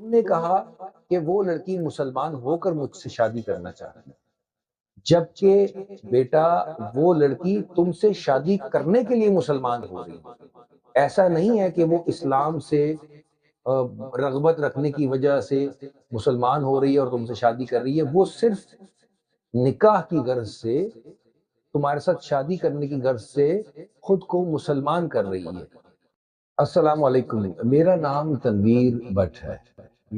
تم نے کہا کہ وہ لڑکی مسلمان ہو کر مجھ سے شادی کرنا چاہتی ہے، جبکہ بیٹا وہ لڑکی تم سے شادی کرنے کے لیے مسلمان ہو رہی ہے۔ ایسا نہیں ہے کہ وہ اسلام سے رغبت رکھنے کی وجہ سے مسلمان ہو رہی ہے اور تم سے شادی کر رہی ہے، وہ صرف نکاح کی غرض سے تمہارے ساتھ شادی کرنے کی غرض سے خود کو مسلمان کر رہی ہے۔ السلام علیکم، میرا نام تنویر بٹ ہے۔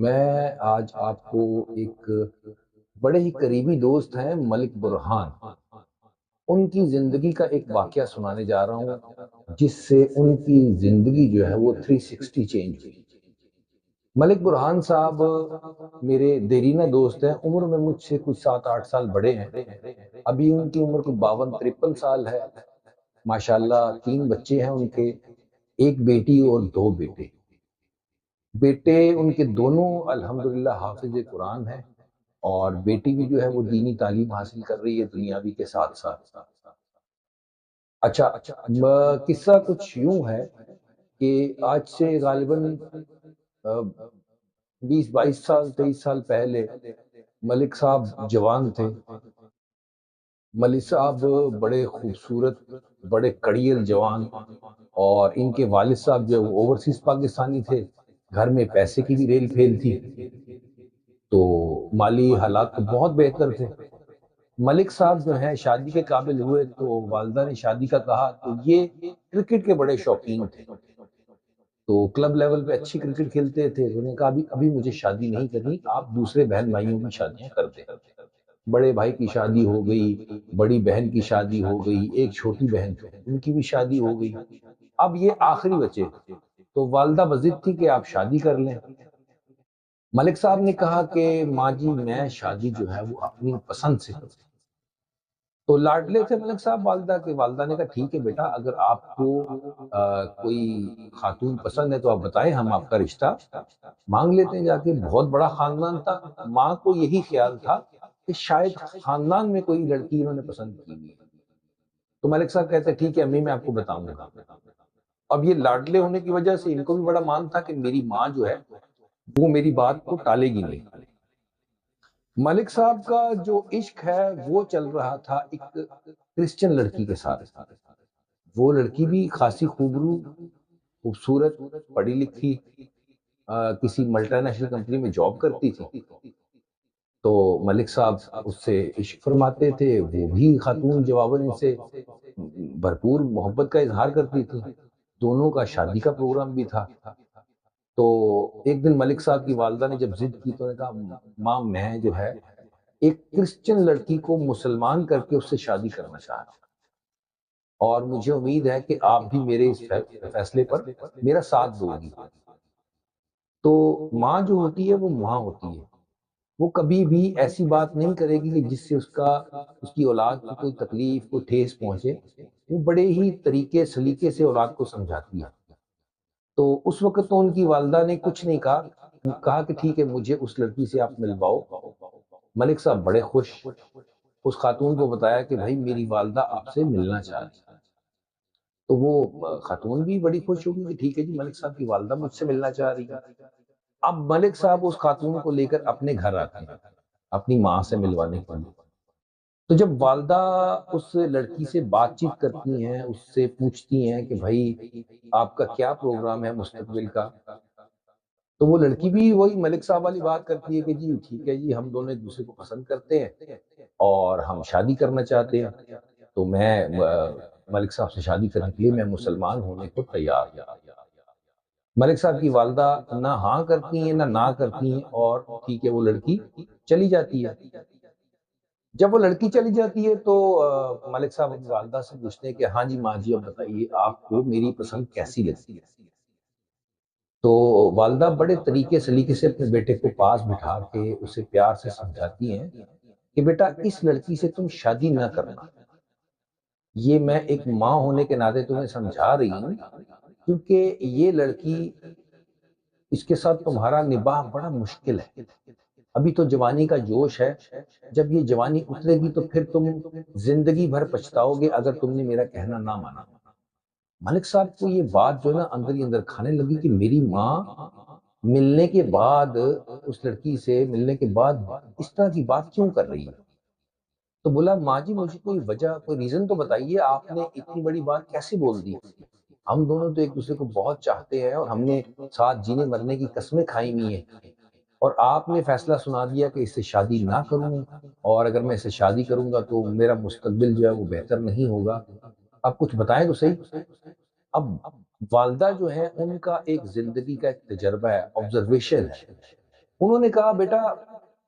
میں آج آپ کو ایک بڑے ہی قریبی دوست ہیں ملک برہان، ان کی زندگی کا ایک واقعہ سنانے جا رہا ہوں جس سے ان کی زندگی جو ہے وہ 360 چینج ہوئی۔ ملک برہان صاحب میرے دیرینہ دوست ہیں، عمر میں مجھ سے کچھ 7-8 سال بڑے ہیں۔ ابھی ان کی عمر کو 52-53 سال ہے۔ ماشاءاللہ 3 بچے ہیں ان کے، ایک بیٹی اور 2 بیٹے۔ بیٹے ان کے دونوں الحمدللہ حافظ قرآن ہیں، اور بیٹی بھی جو ہے وہ دینی تعلیم حاصل کر رہی ہے دنیاوی کے ساتھ ساتھ۔ اچھا، قصہ کچھ یوں ہے کہ آج سے غالباً 20-22 سال 23 سال پہلے ملک صاحب جوان تھے۔ ملک صاحب بڑے خوبصورت، بڑے کڑیل جوان، اور ان کے والد صاحب جو اوورسیز پاکستانی تھے، گھر میں پیسے کی بھی ریل پھیل تھی، تو مالی حالات تو بہت بہتر تھے۔ ملک صاحب جو ہیں شادی کے قابل ہوئے تو والدہ نے شادی کا کہا، تو یہ کرکٹ کے بڑے شوقین تھے، تو کلب لیول پہ اچھی کرکٹ کھیلتے تھے۔ انہوں نے کہا ابھی مجھے شادی نہیں کرنی، آپ دوسرے بہن بھائیوں کی شادیاں کر دیں۔ بڑے بھائی کی شادی ہو گئی، بڑی بہن کی شادی ہو گئی، ایک چھوٹی بہن تھی ان کی بھی شادی ہو گئی، اب یہ آخری بچے تھے، تو والدہ بضد تھی کہ آپ شادی کر لیں۔ ملک صاحب نے کہا کہ ماں جی میں شادی جو ہے وہ اپنی پسند سے کروں۔ تو لاڈلے تھے ملک صاحب والدہ کے، والدہ نے کہا ٹھیک ہے بیٹا، اگر آپ کو کوئی خاتون پسند ہے تو آپ بتائیں، ہم آپ کا رشتہ مانگ لیتے ہیں جا کے۔ بہت بڑا خاندان تھا، ماں کو یہی خیال تھا کہ شاید خاندان میں کوئی لڑکی انہوں نے پسند کی ہوئی ہے۔ تو ملک صاحب کہتے ہیں ٹھیک ہے امی میں آپ کو بتاؤں گا۔ اب یہ لاڈلے ہونے کی وجہ سے ان کو بھی بڑا مان تھا کہ میری ماں جو ہے وہ میری بات کو ٹالے گی نہیں۔ ملک صاحب کا جو عشق ہے وہ چل رہا تھا ایک کرسچن لڑکی کے ساتھ۔ وہ لڑکی بھی خاصی خوبصورت، پڑھی لکھی، کسی ملٹی نیشنل کمپنی میں جاب کرتی تھی، تو ملک صاحب اس سے عشق فرماتے تھے، وہ بھی خاتون جواباً ان سے بھرپور محبت کا اظہار کرتی تھی۔ دونوں کا شادی کا پروگرام بھی تھا۔ تو ایک دن ملک صاحب کی والدہ نے جب ضد کی تو نے کہا ماں میں جو ہے ایک کرسچن لڑکی کو مسلمان کر کے اس سے شادی کرنا چاہتا ہوں، اور مجھے امید ہے کہ آپ بھی میرے اس فیصلے پر میرا ساتھ دو گی۔ تو ماں جو ہوتی ہے وہ ماں ہوتی ہے، وہ کبھی بھی ایسی بات نہیں کرے گی کہ جس سے اس کی اولاد کو کوئی تکلیف، کوئی ٹھیس پہنچے۔ وہ بڑے ہی طریقے سلیقے سے اولاد کو سمجھاتی ہے۔ تو اس وقت تو ان کی والدہ نے کچھ نہیں کہا کہ ٹھیک ہے مجھے اس لڑکی سے آپ ملواؤ۔ ملک صاحب بڑے خوش، اس خاتون کو بتایا کہ بھائی میری والدہ آپ سے ملنا چاہ رہی ہے۔ تو وہ خاتون بھی بڑی خوش ہوگی کہ ٹھیک ہے جی ملک صاحب کی والدہ مجھ سے ملنا چاہ رہی ہے۔ اب ملک صاحب اس خاتون کو لے کر اپنے گھر آتے ہیں اپنی ماں سے ملوانے کے لیے۔ تو جب والدہ اس لڑکی سے بات چیت کرتی ہیں، اس سے پوچھتی ہیں کہ بھائی آپ کا کیا پروگرام ہے مستقبل کا، تو وہ لڑکی بھی وہی ملک صاحب والی بات کرتی ہے کہ جی ٹھیک ہے جی ہم دونوں ایک دوسرے کو پسند کرتے ہیں اور ہم شادی کرنا چاہتے ہیں، تو میں ملک صاحب سے شادی کرنے کے لیے میں مسلمان ہونے کو تیار ہوں۔ ملک صاحب کی والدہ نہ ہاں کرتی ہیں نہ کرتی ہیں، اور ٹھیک ہے وہ لڑکی چلی جاتی ہے۔ جب وہ لڑکی چلی جاتی ہے تو ملک صاحب اپنی والدہ سے پوچھتے ہیں کہ ہاں جی ماں جی اب بتائیے آپ کو میری پسند کیسی لگتی ہے۔ تو والدہ بڑے طریقے سلیقے سے اپنے بیٹے کو پاس بٹھا کے اسے پیار سے سمجھاتی ہیں کہ بیٹا اس لڑکی سے تم شادی نہ کرنا، یہ میں ایک ماں ہونے کے ناطے تمہیں سمجھا رہی ہوں، کیونکہ یہ لڑکی، اس کے ساتھ تمہارا نباہ بڑا مشکل ہے۔ ابھی تو جوانی کا جوش ہے، جب یہ جوانی اترے گی تو پھر تم زندگی بھر پچھتاؤ گے اگر تم نے میرا کہنا نہ مانا۔ ملک صاحب کو یہ بات جو ہے نا اندر ہی اندر کھانے لگی کہ میری ماں ملنے کے بعد اس لڑکی سے ملنے کے بعد اس طرح کی بات کیوں کر رہی ہے؟ تو بولا ماں جی مجھے کوئی وجہ کوئی ریزن تو بتائیے، آپ نے اتنی بڑی بات کیسے بول دی؟ ہم دونوں تو ایک دوسرے کو بہت چاہتے ہیں اور ہم نے ساتھ جینے مرنے کی قسمیں کھائی ہوئی ہیں، اور آپ نے فیصلہ سنا دیا کہ اس سے شادی نہ کروں، اور اگر میں اس سے شادی کروں گا تو میرا مستقبل جو ہے وہ بہتر نہیں ہوگا، آپ کچھ بتائیں تو صحیح۔ اب والدہ جو ہے ان کا ایک زندگی کا ایک تجربہ ہے، آبزرویشن ہے۔ انہوں نے کہا بیٹا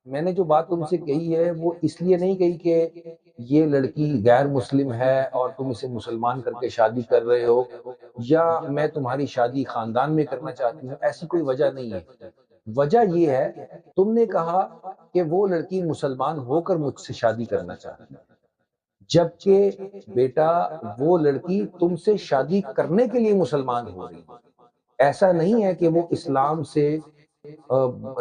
میں نے جو بات تم سے کہی ہے وہ اس لیے نہیں کہی کہ یہ لڑکی غیر مسلم ہے اور تم اسے مسلمان کر کے شادی کر رہے ہو، یا میں تمہاری شادی خاندان میں کرنا چاہتی ہوں، ایسی کوئی وجہ نہیں ہے۔ وجہ یہ ہے تم نے کہا کہ وہ لڑکی مسلمان ہو کر مجھ سے شادی کرنا چاہتی ہے، جبکہ بیٹا وہ لڑکی تم سے شادی کرنے کے لیے مسلمان ہو رہی ہے۔ ایسا نہیں ہے کہ وہ اسلام سے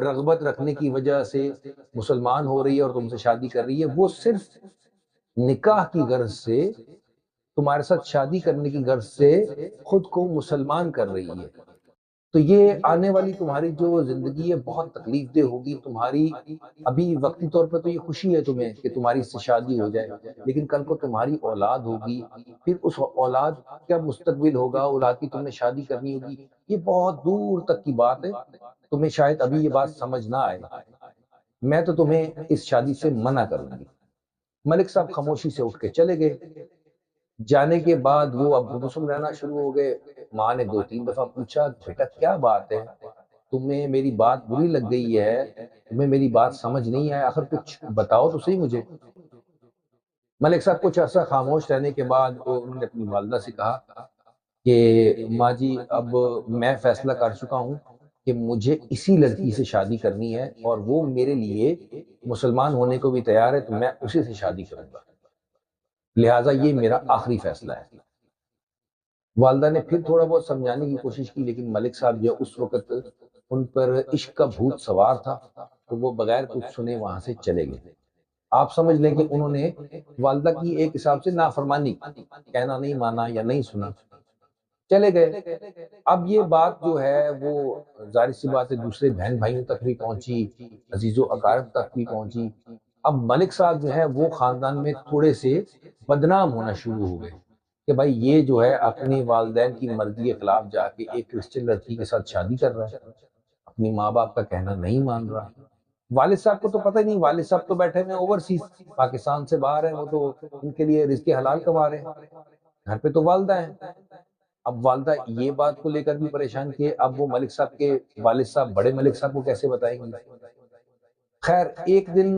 رغبت رکھنے کی وجہ سے مسلمان ہو رہی ہے اور تم سے شادی کر رہی ہے، وہ صرف نکاح کی غرض سے تمہارے ساتھ شادی کرنے کی غرض سے خود کو مسلمان کر رہی ہے۔ تو یہ آنے والی تمہاری جو زندگی ہے بہت تکلیف دہ ہوگی تمہاری۔ ابھی وقتی طور پہ تو یہ خوشی ہے تمہیں کہ تمہاری اس سے شادی ہو جائے، لیکن کل کو تمہاری اولاد ہوگی، پھر اس اولاد کا مستقبل ہوگا، اولاد کی تم نے شادی کرنی ہوگی، یہ بہت دور تک کی بات ہے، تمہیں شاید ابھی یہ بات سمجھ نہ آئے، میں تو تمہیں اس شادی سے منع کروں گی۔ ملک صاحب خاموشی سے اٹھ کے چلے گئے۔ جانے کے بعد وہ اب گمسم رہنا شروع ہو گئے۔ ماں نے 2 3 دفعہ پوچھا بیٹا کیا بات ہے، تمہیں میری بات بری لگ گئی ہے، تمہیں میری بات سمجھ نہیں آیا، آخر کچھ بتاؤ تو صحیح مجھے۔ ملک صاحب کچھ عرصہ خاموش رہنے کے بعد انہوں نے اپنی والدہ سے کہا کہ ماں جی اب میں فیصلہ کر چکا ہوں کہ مجھے اسی لڑکی سے شادی کرنی ہے، اور وہ میرے لیے مسلمان ہونے کو بھی تیار ہے، تو میں اسی سے شادی کروں گا، لہٰذا یہ میرا آخری فیصلہ ہے۔ والدہ نے پھر تھوڑا بہت سمجھانے کی کوشش کی، لیکن ملک صاحب جو اس وقت ان پر عشق کا بھوت سوار تھا، تو وہ بغیر کچھ سنے وہاں سے چلے گئے۔ آپ سمجھ لیں کہ انہوں نے والدہ کی ایک حساب سے نافرمانی کی، کہنا نہیں مانا یا نہیں سنا، چلے گئے۔ اب یہ بات جو ہے وہ ظاہر سی بات ہے دوسرے بہن بھائیوں تک بھی پہنچی، عزیز و اقارب تک بھی پہنچی۔ اب ملک صاحب جو ہے وہ خاندان میں تھوڑے سے بدنام ہونا شروع ہو گئے کہ بھائی یہ جو ہے اپنی والدین کی مرضی کے خلاف جا کے ایک کرسچن لڑکی کے ساتھ شادی کر رہا ہے، اپنی ماں باپ کا کہنا نہیں مان رہا۔ والد صاحب کو تو پتہ ہی نہیں، والد صاحب تو بیٹھے ہوئے اوورسیز، پاکستان سے باہر ہیں، وہ تو ان کے لیے رزق حلال کما رہے ہیں، گھر پہ تو والدہ ہیں۔ اب والدہ یہ بات کو لے کر بھی پریشان کہ اب وہ ملک صاحب کے والد صاحب بڑے ملک صاحب کو کیسے بتائیں گے۔ خیر ایک دن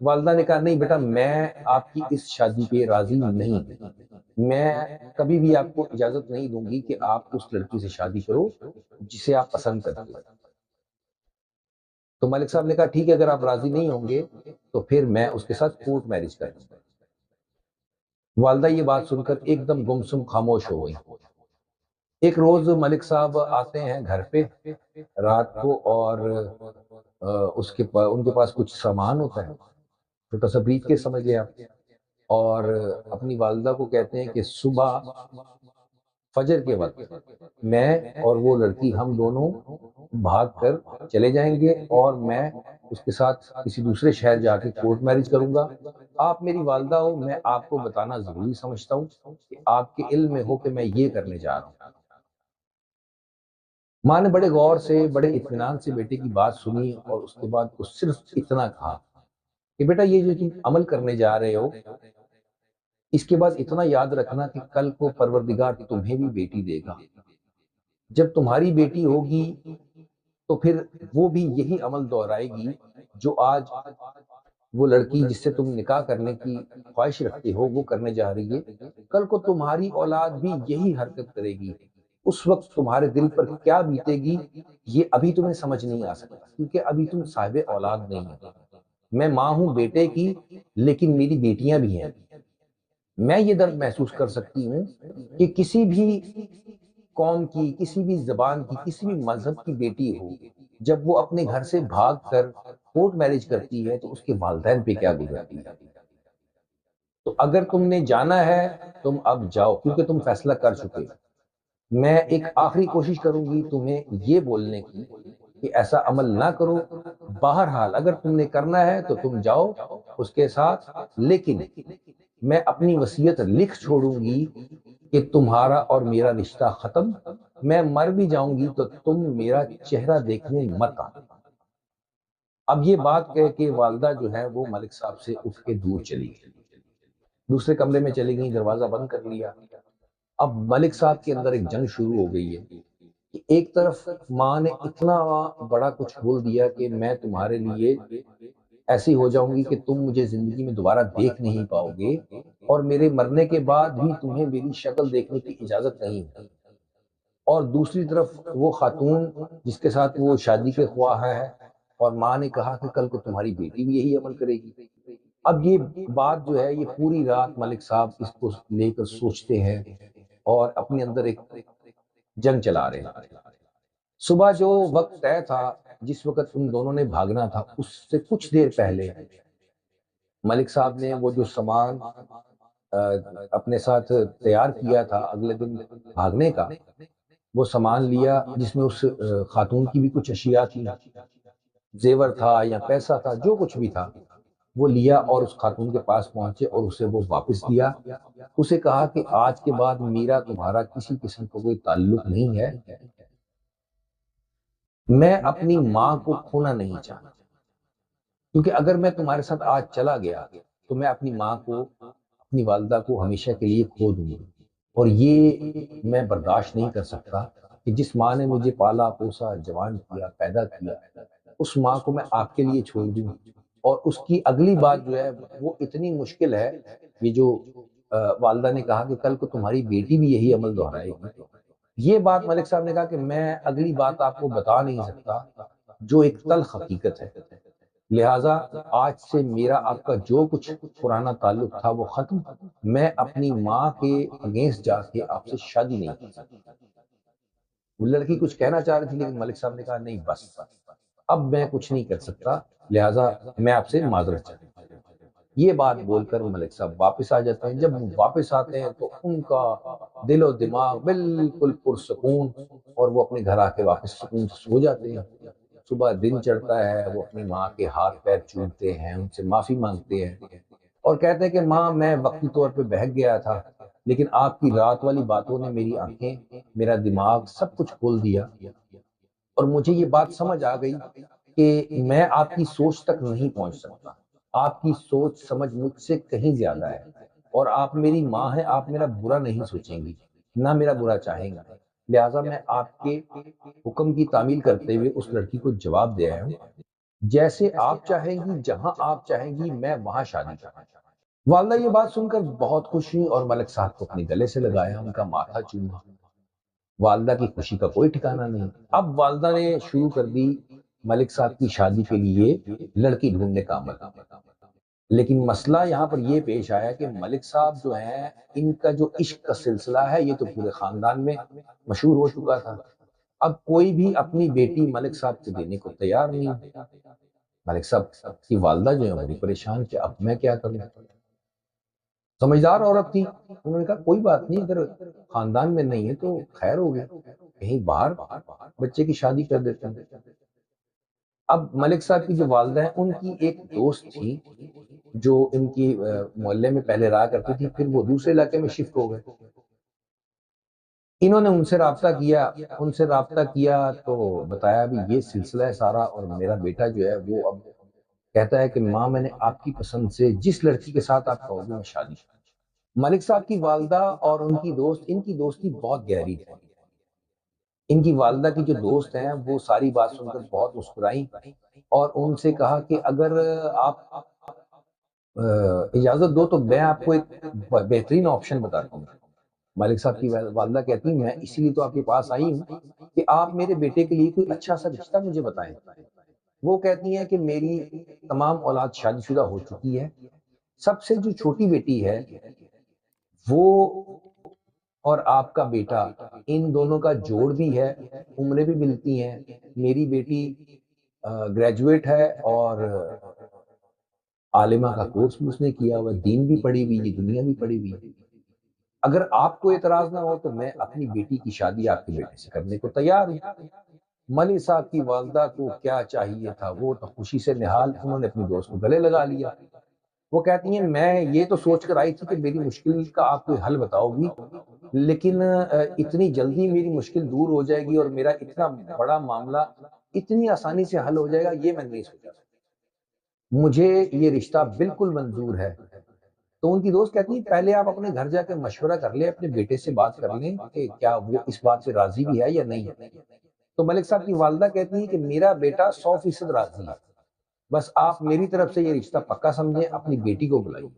والدہ نے کہا نہیں بیٹا میں آپ کی اس شادی پہ راضی نہیں، میں کبھی بھی آپ کو اجازت نہیں دوں گی کہ آپ اس لڑکی سے شادی کرو جسے آپ پسند کرتے ہو۔ تو ملک صاحب نے کہا ٹھیک ہے اگر آپ راضی نہیں ہوں گے تو پھر میں اس کے ساتھ کورٹ میرج کروں گا۔ والدہ یہ بات سن کر ایک دم گمسم خاموش ہو گئی۔ ایک روز ملک صاحب آتے ہیں گھر پہ رات کو، اور ان کے پاس کچھ سامان ہوتا ہے، چھوٹا سا بریف کیس سمجھ لیں آپ، اور اپنی والدہ کو کہتے ہیں کہ صبح فجر کے وقت میں اور وہ لڑکی ہم دونوں بھاگ کر چلے جائیں گے، اور میں اس کے ساتھ کسی دوسرے شہر جا کے کورٹ میرج کروں گا۔ آپ میری والدہ ہو، میں آپ کو بتانا ضروری سمجھتا ہوں کہ آپ کے علم میں ہو کہ میں یہ کرنے جا رہا ہوں۔ ماں نے بڑے غور سے بڑے اطمینان سے بیٹے کی بات سنی، اور اس کے بعد اس صرف اتنا کہا کہ بیٹا یہ جو تم عمل کرنے جا رہے ہو، اس کے بعد اتنا یاد رکھنا کہ کل کو پروردگار تمہیں بھی بیٹی دے گا، جب تمہاری بیٹی ہوگی تو پھر وہ بھی یہی عمل دہرائے گی جو آج وہ لڑکی جس سے تم نکاح کرنے کی خواہش رکھتے ہو وہ کرنے جا رہی ہے، کل کو تمہاری اولاد بھی یہی حرکت کرے گی، اس وقت تمہارے دل پر کیا بیتے گی یہ ابھی تمہیں سمجھ نہیں آ سکتا، کیونکہ ابھی تم صاحب اولاد نہیں ہو۔ میں ماں ہوں بیٹے کی، لیکن میری بیٹیاں بھی ہیں، میں یہ درد محسوس کر سکتی ہوں کہ کسی بھی قوم کی، کسی بھی زبان کی، کسی بھی مذہب کی بیٹی ہو، جب وہ اپنے گھر سے بھاگ کر کورٹ میرج کرتی ہے تو اس کے والدین پہ کیا گزرتی ہے۔ تو اگر تم نے جانا ہے تم اب جاؤ، کیونکہ تم فیصلہ کر چکے ہو۔ میں ایک آخری کوشش کروں گی تمہیں یہ بولنے کی کہ ایسا عمل نہ کرو، بہرحال اگر تم نے کرنا ہے تو تم جاؤ اس کے ساتھ، لیکن میں اپنی وصیت لکھ چھوڑوں گی کہ تمہارا اور میرا رشتہ ختم، میں مر بھی جاؤں گی تو تم میرا چہرہ دیکھنے مت آنا۔ اب یہ بات کہہ کے والدہ جو ہے وہ ملک صاحب سے اٹھ کے دور چلی گئی، دوسرے کمرے میں چلی گئی، دروازہ بند کر لیا۔ اب ملک صاحب کے اندر ایک جنگ شروع ہو گئی ہے کہ ایک طرف ماں نے اتنا بڑا کچھ بول دیا کہ میں تمہارے لیے ایسی ہو جاؤں گی کہ تم مجھے زندگی میں دوبارہ دیکھ نہیں پاؤ گے، اور میرے مرنے کے بعد بھی تمہیں میری شکل دیکھنے کی اجازت نہیں ہے۔ اور دوسری طرف وہ خاتون جس کے ساتھ وہ شادی کے خواہاں ہے، اور ماں نے کہا کہ کل کو تمہاری بیٹی بھی یہی عمل کرے گی۔ اب یہ بات جو ہے یہ پوری رات ملک صاحب اس کو لے کر سوچتے ہیں اور اپنے اندر ایک جنگ چلا رہے ہیں۔ صبح جو وقت طے تھا، جس وقت ان دونوں نے بھاگنا تھا، اس سے کچھ دیر پہلے ملک صاحب نے وہ جو سامان اپنے ساتھ تیار کیا تھا اگلے دن بھاگنے کا، وہ سامان لیا جس میں اس خاتون کی بھی کچھ اشیاء تھی، زیور تھا یا پیسہ تھا، جو کچھ بھی تھا وہ لیا اور اس خاتون کے پاس پہنچے اور اسے وہ واپس دیا۔ اسے کہا کہ آج کے بعد میرا تمہارا کسی قسم کا کوئی تعلق نہیں ہے، میں اپنی ماں کو کھونا نہیں چاہتا، کیونکہ اگر میں تمہارے ساتھ آج چلا گیا تو میں اپنی ماں کو، اپنی والدہ کو ہمیشہ کے لیے کھو دوں گا، اور یہ میں برداشت نہیں کر سکتا کہ جس ماں نے مجھے پالا پوسا، جوان کیا، پیدا کیا، اس ماں کو میں آپ کے لیے چھوڑ دوں۔ اور اس کی اگلی بات جو ہے وہ اتنی مشکل ہے، یہ جو والدہ نے کہا کہ کل کو تمہاری بیٹی بھی یہی عمل دہرائے گی، یہ بات ملک صاحب نے کہا کہ میں اگلی بات آپ کو بتا نہیں سکتا، جو ایک تلخ حقیقت ہے، لہٰذا آج سے میرا آپ کا جو کچھ پرانا تعلق تھا وہ ختم، میں اپنی ماں کے اگینسٹ جا کے آپ سے شادی نہیں کر سکتا۔ وہ لڑکی کچھ کہنا چاہ رہی تھی لیکن ملک صاحب نے کہا نہیں، بس اب میں کچھ نہیں کر سکتا، لہٰذا میں آپ سے معذرت چاہتا ہوں۔ یہ بات بول کر ملک صاحب واپس آ جاتے ہیں۔ جب وہ واپس آتے ہیں تو ان کا دل و دماغ بالکل پرسکون، اور وہ اپنے گھر آ کے واپس سکون سے سو جاتے ہیں۔ صبح دن چڑھتا ہے، وہ اپنی ماں کے ہاتھ پیر چومتے ہیں، ان سے معافی مانگتے ہیں اور کہتے ہیں کہ ماں میں وقتی طور پہ بہک گیا تھا، لیکن آپ کی رات والی باتوں نے میری آنکھیں، میرا دماغ سب کچھ کھول دیا، اور مجھے یہ بات سمجھ آ گئی کہ میں آپ کی سوچ تک نہیں پہنچ سکتا، آپ کی سوچ سمجھ مجھ سے کہیں زیادہ ہے، اور آپ میری ماں ہیں، آپ میرا برا نہیں سوچیں گی، نہ میرا برا چاہیں گا، لہٰذا میں آپ کے حکم کی تعمیل کرتے ہوئے اس لڑکی کو جواب دے آیا ہوں، جیسے آپ چاہیں گی، جہاں آپ چاہیں گی، میں وہاں شادی کروں۔ والدہ یہ بات سن کر بہت خوش ہوئی اور ملک صاحب کو اپنے گلے سے لگایا، ان کا ماتھا چوما۔ والدہ کی خوشی کا کوئی ٹھکانہ نہیں۔ اب والدہ نے شروع کر دی ملک صاحب کی شادی کے لیے لڑکی ڈھونڈنے کا عمل، لیکن مسئلہ یہاں پر یہ پیش آیا کہ ملک صاحب جو ہیں، ان کا جو عشق کا سلسلہ ہے یہ تو پورے خاندان میں مشہور ہو چکا تھا۔ اب کوئی بھی اپنی بیٹی ملک صاحب کو دینے کو تیار نہیں۔ ملک صاحب کی والدہ جو ہے بڑی پریشان کہ اب میں کیا کروں۔ سمجھدار عورت تھی، انہوں نے کہا کوئی بات نہیں، اگر خاندان میں نہیں ہے تو خیر ہو گیا، کہیں باہر بچے کی شادی کر دیتے ہیں۔ اب ملک صاحب کی جو والدہ ہیں، ان کی ایک دوست تھی جو ان کی محلے میں پہلے رہا کرتی تھی، پھر وہ دوسرے علاقے میں شفٹ ہو گئے۔ انہوں نے ان سے رابطہ کیا تو بتایا بھی یہ سلسلہ ہے سارا، اور میرا بیٹا جو ہے وہ اب کہتا ہے کہ ماں میں نے آپ کی پسند سے جس لڑکی کے ساتھ آپ کہو گے میں شادی کروں۔ ملک صاحب کی والدہ اور ان کی دوست، ان کی دوستی بہت گہری تھی۔ ان کی والدہ کی جو دوست ہیں وہ ساری بات سن کر بہت مسکرائیں اور ان سے کہا کہ اگر آپ اجازت دو تو میں آپ کو ایک بہترین آپشن بتاتا ہوں۔ ملک صاحب کی والدہ کہتی ہیں میں اسی لیے تو آپ کے پاس آئی ہوں کہ آپ میرے بیٹے کے لیے کوئی اچھا سا رشتہ مجھے بتائیں۔ وہ کہتی ہیں کہ میری تمام اولاد شادی شدہ ہو چکی ہے، سب سے جو چھوٹی بیٹی ہے وہ اور آپ کا بیٹا، ان دونوں کا جوڑ بھی ہے، عمریں بھی ملتی ہیں، میری بیٹی گریجویٹ ہے اور عالمہ کا کورس بھی اس نے کیا ہوا، دین بھی پڑھی ہوئی ہے، دنیا بھی پڑھی ہوئی ہے۔ اگر آپ کو اعتراض نہ ہو تو میں اپنی بیٹی کی شادی آپ کے بیٹے سے کرنے کو تیار ہوں۔ ملک صاحب کی والدہ کو کیا چاہیے تھا، وہ تو خوشی سے نہال، انہوں نے اپنی دوست کو گلے لگا لیا۔ وہ کہتی ہیں میں یہ تو سوچ کر آئی تھی کہ میری مشکل کا آپ کوئی حل بتاؤ گی، لیکن اتنی جلدی میری مشکل دور ہو جائے گی اور میرا اتنا بڑا معاملہ اتنی آسانی سے حل ہو جائے گا، یہ میں نہیں سوچا تھا۔ مجھے یہ رشتہ بالکل منظور ہے۔ تو ان کی دوست کہتی ہیں پہلے آپ اپنے گھر جا کے مشورہ کر لیں، اپنے بیٹے سے بات کر لیں کہ کیا وہ اس بات پہ راضی بھی ہے یا نہیں ہے۔ تو ملک صاحب کی والدہ کہتی ہیں کہ میرا بیٹا 100% راضی ہے، بس آپ میری طرف سے یہ رشتہ پکا سمجھیں، اپنی بیٹی کو بلائیے۔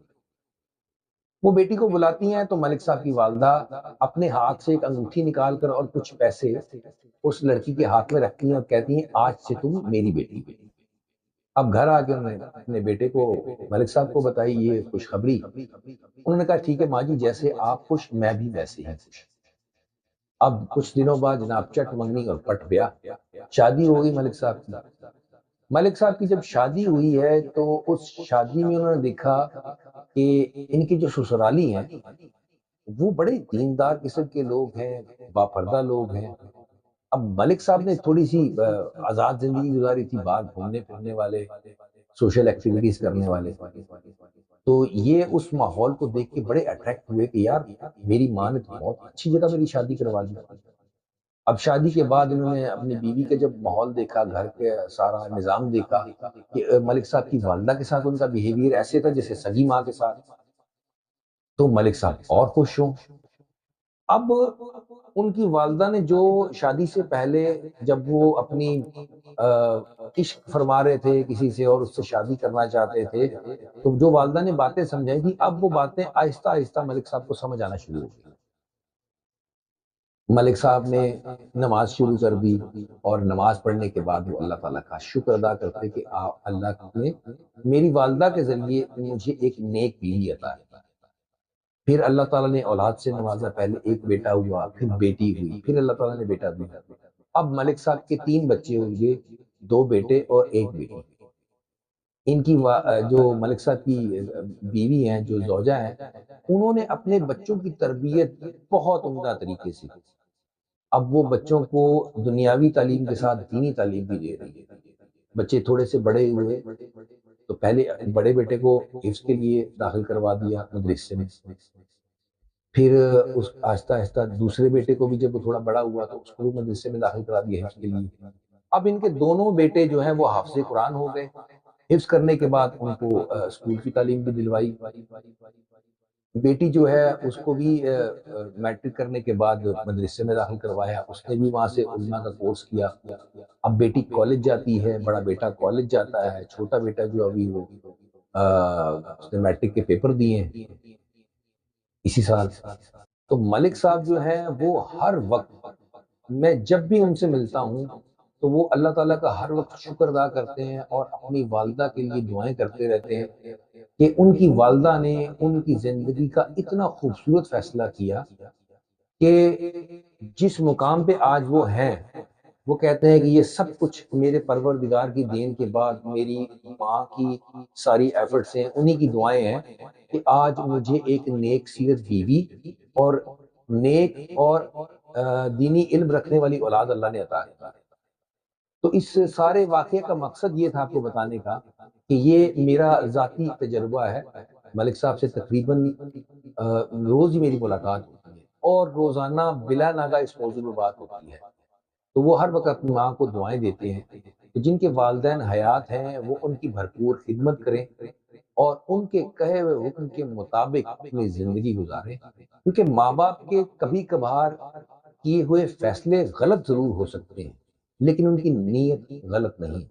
وہ بیٹی کو بلاتی ہیں تو ملک صاحب کی والدہ اپنے ہاتھ سے ایک انگوٹھی نکال کر اور کچھ پیسے اس لڑکی کے ہاتھ میں رکھتی ہیں اور کہتی ہیں آج سے تم میری بیٹی ہو۔ اب گھر آ کے انہوں نے اپنے بیٹے کو ملک صاحب کو بتائی یہ خوشخبری۔ انہوں نے کہا ٹھیک ہے ماں جی، جیسے آپ خوش میں بھی ویسے ہی خوش۔ اب کچھ دنوں بعد جناب چٹ منگنی اور پٹ بیاہ، شادی ہو گئی ملک صاحب کی۔ ملک صاحب کی جب شادی ہوئی ہے تو اس شادی میں انہوں نے دیکھا کہ ان کے جو سسرالی ہیں وہ بڑے دیندار قسم کے لوگ ہیں، باپردہ لوگ ہیں۔ اب ملک صاحب نے تھوڑی سی آزاد زندگی گزاری تھی، باہر گھومنے پھرنے والے، سوشل ایکٹیویٹیز کرنے والے، تو یہ اس ماحول کو دیکھ کے بڑے اٹریکٹ ہوئے کہ یار میری ماں نے تو بہت اچھی جگہ میری شادی کروا دی۔ اب شادی کے بعد انہوں نے اپنی بیوی کا جب ماحول دیکھا، گھر کے سارا نظام دیکھا کہ ملک صاحب کی والدہ کے ساتھ ان کا بیہیویئر ایسے تھا جیسے سگی ماں کے ساتھ، تو ملک صاحب اور خوش ہوں۔ اب ان کی والدہ نے جو شادی سے پہلے جب وہ اپنی عشق فرما رہے تھے کسی سے اور اس سے شادی کرنا چاہتے تھے، تو جو والدہ نے باتیں سمجھائی تھی اب وہ باتیں آہستہ آہستہ ملک صاحب کو سمجھ آنا شروع ہو گئی۔ ملک صاحب نے نماز شروع کر دی اور نماز پڑھنے کے بعد وہ اللہ تعالیٰ کا شکر ادا کرتے کہ اللہ نے میری والدہ کے ذریعے مجھے ایک نیک بیوی عطا ہے۔ پھر اللہ تعالیٰ نے اولاد سے نوازا، پہلے ایک بیٹا ہوا، پھر بیٹی ہوئی، پھر اللہ تعالیٰ نے بیٹا دیا۔ اب ملک صاحب کے 3 بچے ہوئے، 2 بیٹے اور 1 بیٹی۔ ان کی جو ملک صاحب کی بیوی ہیں، جو زوجہ ہیں، انہوں نے اپنے بچوں کی تربیت بہت عمدہ طریقے سے کی۔ اب وہ بچوں کو دنیاوی تعلیم کے ساتھ دینی تعلیم بھی دے رہی ہے۔ بچے تھوڑے سے بڑے ہوئے تو پہلے بڑے بیٹے کو حفظ کے لیے داخل کروا دیا مدرسے میں، پھر اس آہستہ آہستہ دوسرے بیٹے کو بھی جب وہ تھوڑا بڑا ہوا تو اس کو بھی مدرسے میں داخل کرا دیا حفظ کے لیے۔ اب ان کے دونوں بیٹے جو ہیں وہ حافظ قرآن ہو گئے۔ حفظ کرنے کے بعد ان کو اسکول کی تعلیم بھی دلوائی۔ بیٹی جو ہے اس کو بھی میٹرک کرنے کے بعد مدرسے میں داخل کروایا، اس نے بھی وہاں سے علماء کا کورس کیا۔ اب بیٹی کالج جاتی ہے، بڑا بیٹا کالج جاتا ہے، چھوٹا بیٹا جو ابھی وہ اس نے میٹرک کے پیپر دیے ہیں اسی سال۔ تو ملک صاحب جو ہیں وہ ہر وقت، میں جب بھی ان سے ملتا ہوں تو وہ اللہ تعالیٰ کا ہر وقت شکر ادا کرتے ہیں اور اپنی والدہ کے لیے دعائیں کرتے رہتے ہیں کہ ان کی والدہ نے ان کی زندگی کا اتنا خوبصورت فیصلہ کیا کہ جس مقام پہ آج وہ ہیں، وہ کہتے ہیں کہ یہ سب کچھ میرے پروردگار کی دین کے بعد میری ماں کی ساری ایفرٹس ہیں، انہی کی دعائیں ہیں کہ آج مجھے ایک نیک سیرت بیوی اور نیک اور دینی علم رکھنے والی اولاد اللہ نے عطا کی۔ تو اس سارے واقعے کا مقصد یہ تھا آپ کو بتانے کا کہ یہ میرا ذاتی تجربہ ہے۔ ملک صاحب سے تقریباً روز ہی میری ملاقات ہوتی ہے اور روزانہ بلا ناغہ اس موضوع میں بات ہوتی ہے، تو وہ ہر وقت اپنی ماں کو دعائیں دیتے ہیں کہ جن کے والدین حیات ہیں وہ ان کی بھرپور خدمت کریں اور ان کے کہے ہوئے حکم کے مطابق اپنی زندگی گزاریں، کیونکہ ماں باپ کے کبھی کبھار کیے ہوئے فیصلے غلط ضرور ہو سکتے ہیں لیکن ان کی نیت غلط نہیں۔